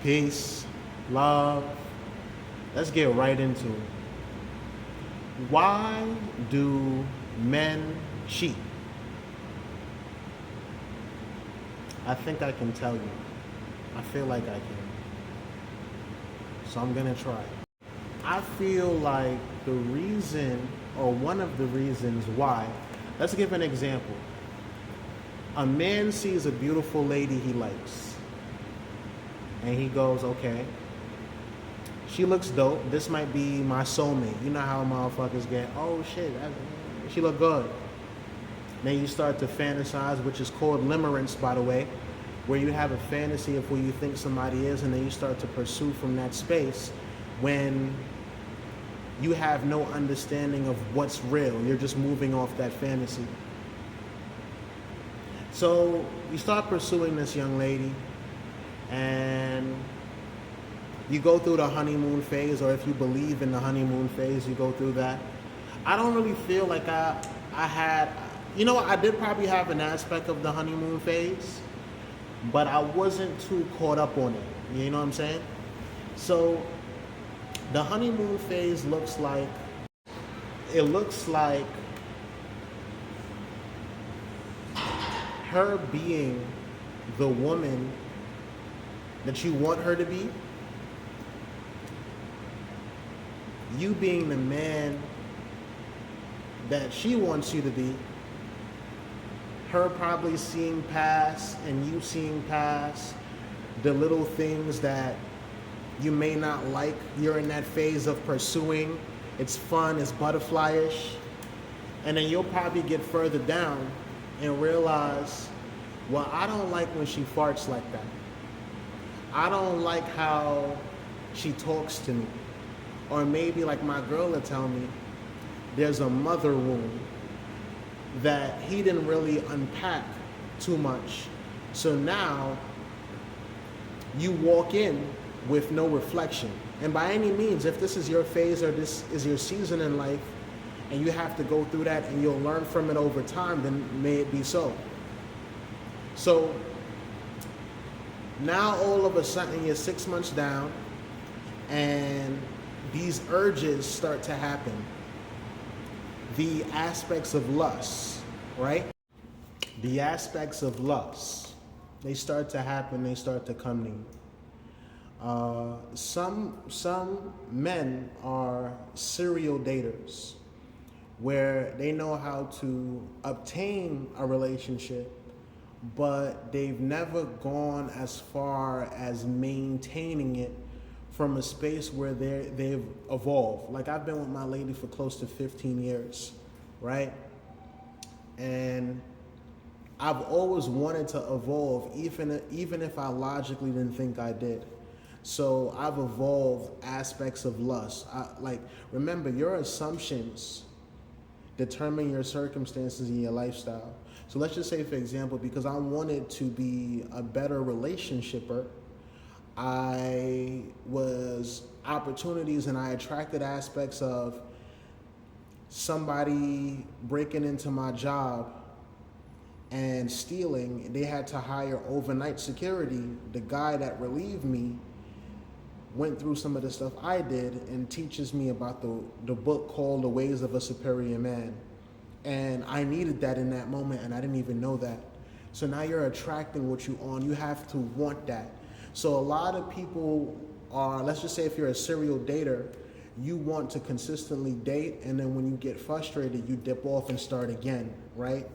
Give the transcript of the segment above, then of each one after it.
Peace, love. Let's get right into it. Why do men cheat? I think I can tell you. I feel like I can. So I'm gonna try. I feel like the reason, or one of the reasons why, let's give an example. A man sees a beautiful lady he likes, and he goes, okay, she looks dope. This might be my soulmate. You know how motherfuckers get, oh shit, she look good. Then you start to fantasize, which is called limerence, by the way, where you have a fantasy of who you think somebody is, and then you start to pursue from that space when you have no understanding of what's real. You're just moving off that fantasy. So you start pursuing this young lady, and you go through the honeymoon phase, or if you believe in the honeymoon phase, you go through that. I don't really feel like I had, you know what, I did probably have an aspect of the honeymoon phase, but I wasn't too caught up on it. You know what I'm saying? So the honeymoon phase looks like, it looks like her being the woman that you want her to be, you being the man that she wants you to be, her probably seeing past and you seeing past the little things that you may not like. You're in that phase of pursuing. It's fun, it's butterflyish. And then you'll probably get further down and realize, well, I don't like when she farts like that. I don't like how she talks to me. Or maybe like my girl will tell me, there's a mother wound that he didn't really unpack too much. So now you walk in with no reflection. And by any means, if this is your phase or this is your season in life, and you have to go through that and you'll learn from it over time, then may it be so. So now all of a sudden you're 6 months down and these urges start to happen. The aspects of lust, right? The aspects of lust, they start to happen, they start to come to you. Some men are serial daters, where they know how to obtain a relationship, but they've never gone as far as maintaining it from a space where they've evolved. Like I've been with my lady for close to 15 years, right? And I've always wanted to evolve, even if I logically didn't think I did. So I've evolved aspects of lust. Remember, your assumptions determine your circumstances and your lifestyle. So let's just say, for example, because I wanted to be a better relationshipper, I was opportunities and I attracted aspects of somebody breaking into my job and stealing. They had to hire overnight security. The guy that relieved me went through some of the stuff I did and teaches me about the book called The Ways of a Superior Man. And I needed that in that moment, and I didn't even know that. So now you're attracting what you on. You have to want that. So a lot of people are, let's just say if you're a serial dater, you want to consistently date, and then when you get frustrated, you dip off and start again, right?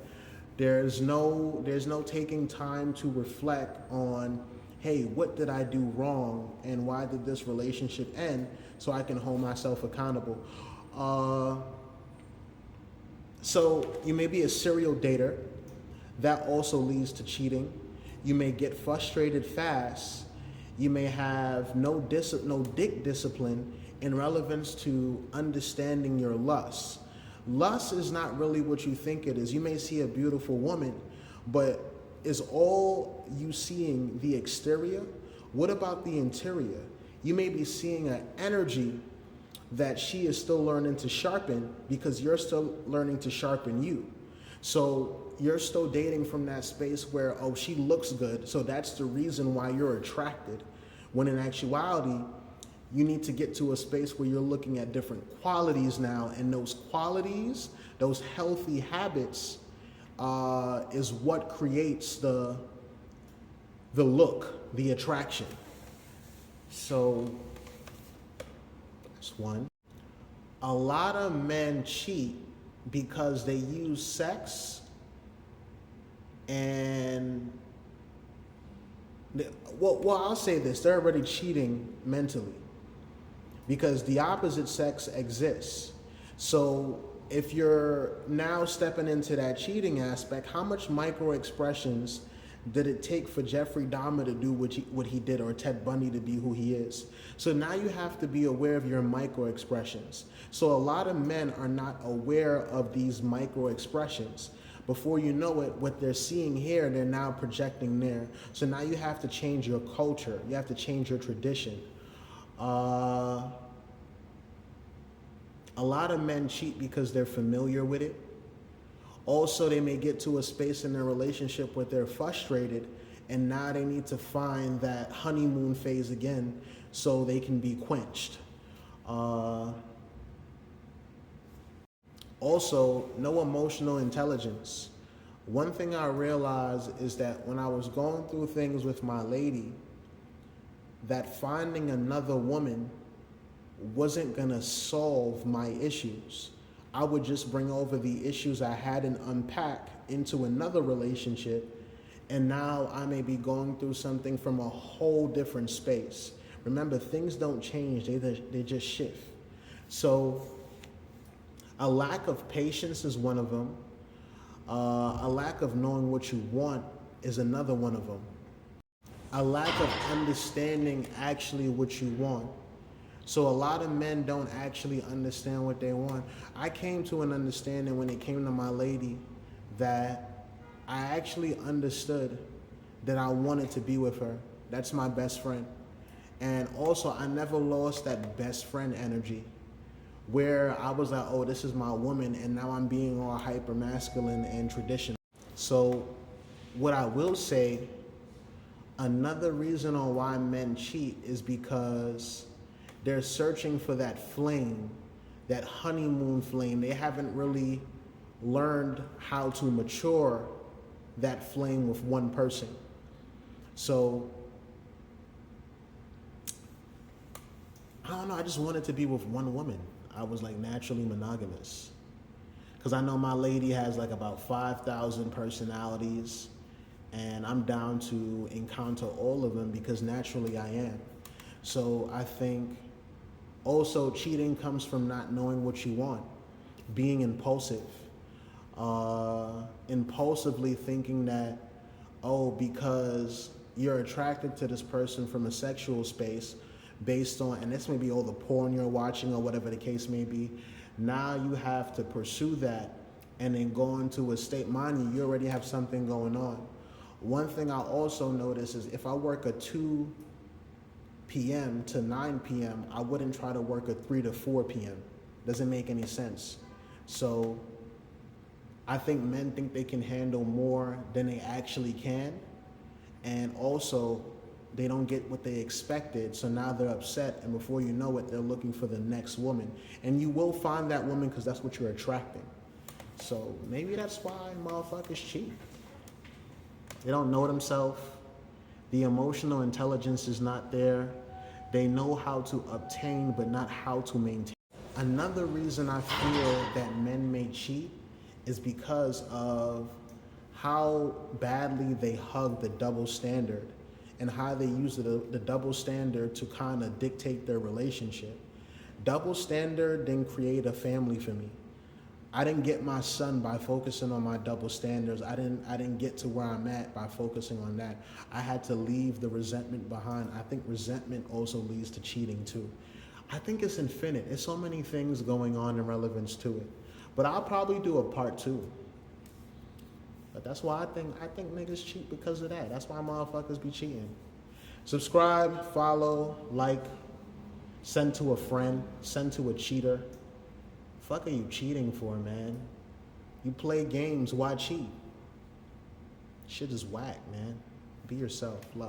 There's no taking time to reflect on, hey, what did I do wrong and why did this relationship end, so I can hold myself accountable. So you may be a serial dater. That also leads to cheating. You may get frustrated fast. You may have no dick discipline in relevance to understanding your lust. Lust is not really what you think it is. You may see a beautiful woman, but is all you seeing the exterior? What about the interior? You may be seeing an energy that she is still learning to sharpen because you're still learning to sharpen you. So you're still dating from that space where, oh, she looks good, so that's the reason why you're attracted. When in actuality, you need to get to a space where you're looking at different qualities now, and those qualities, those healthy habits, is what creates the look, the attraction. So that's one. A lot of men cheat because they use sex and well, I'll say this, they're already cheating mentally because the opposite sex exists. So if you're now stepping into that cheating aspect, how much micro expressions did it take for Jeffrey Dahmer to do what he did, or Ted Bundy to be who he is? So now you have to be aware of your micro expressions. So a lot of men are not aware of these micro expressions. Before you know it, what they're seeing here, they're now projecting there. So now you have to change your culture. You have to change your tradition. A lot of men cheat because they're familiar with it. Also, they may get to a space in their relationship where they're frustrated, and now they need to find that honeymoon phase again so they can be quenched. Also, no emotional intelligence. One thing I realized is that when I was going through things with my lady, that finding another woman wasn't gonna solve my issues. I would just bring over the issues I hadn't unpacked into another relationship, and now I may be going through something from a whole different space. Remember, things don't change, they just shift. So a lack of patience is one of them. A lack of knowing what you want is another one of them. A lack of understanding actually what you want. So a lot of men don't actually understand what they want. I came to an understanding when it came to my lady that I actually understood that I wanted to be with her. That's my best friend. And also, I never lost that best friend energy where I was like, oh, this is my woman, and now I'm being all hyper masculine and traditional. So what I will say, another reason on why men cheat is because they're searching for that flame, that honeymoon flame. They haven't really learned how to mature that flame with one person. So, I don't know, I just wanted to be with one woman. I was like naturally monogamous. Because I know my lady has like about 5,000 personalities, and I'm down to encounter all of them because naturally I am. So I think also cheating comes from not knowing what you want, being impulsive, impulsively thinking that, oh, because you're attracted to this person from a sexual space based on, and this may be all the porn you're watching or whatever the case may be, now you have to pursue that and then go into a state, mind you already have something going on. One thing I also notice is if I work a 2 p.m. to 9 p.m., I wouldn't try to work a 3 to 4 p.m. Doesn't make any sense. So I think men think they can handle more than they actually can. And also, they don't get what they expected, so now they're upset, and before you know it, they're looking for the next woman. And you will find that woman because that's what you're attracting. So maybe that's why motherfuckers cheat. They don't know themselves. The emotional intelligence is not there. They know how to obtain, but not how to maintain. Another reason I feel that men may cheat is because of how badly they hug the double standard and how they use the double standard to kind of dictate their relationship. Double standard didn't create a family for me. I didn't get my son by focusing on my double standards. I didn't get to where I'm at by focusing on that. I had to leave the resentment behind. I think resentment also leads to cheating too. I think it's infinite. There's so many things going on in relevance to it. But I'll probably do a part 2. But that's why I think niggas cheat because of that. That's why motherfuckers be cheating. Subscribe, follow, like, send to a friend, send to a cheater. Fuck are you cheating for, man? You play games, why cheat? Shit is whack, man. Be yourself. Love.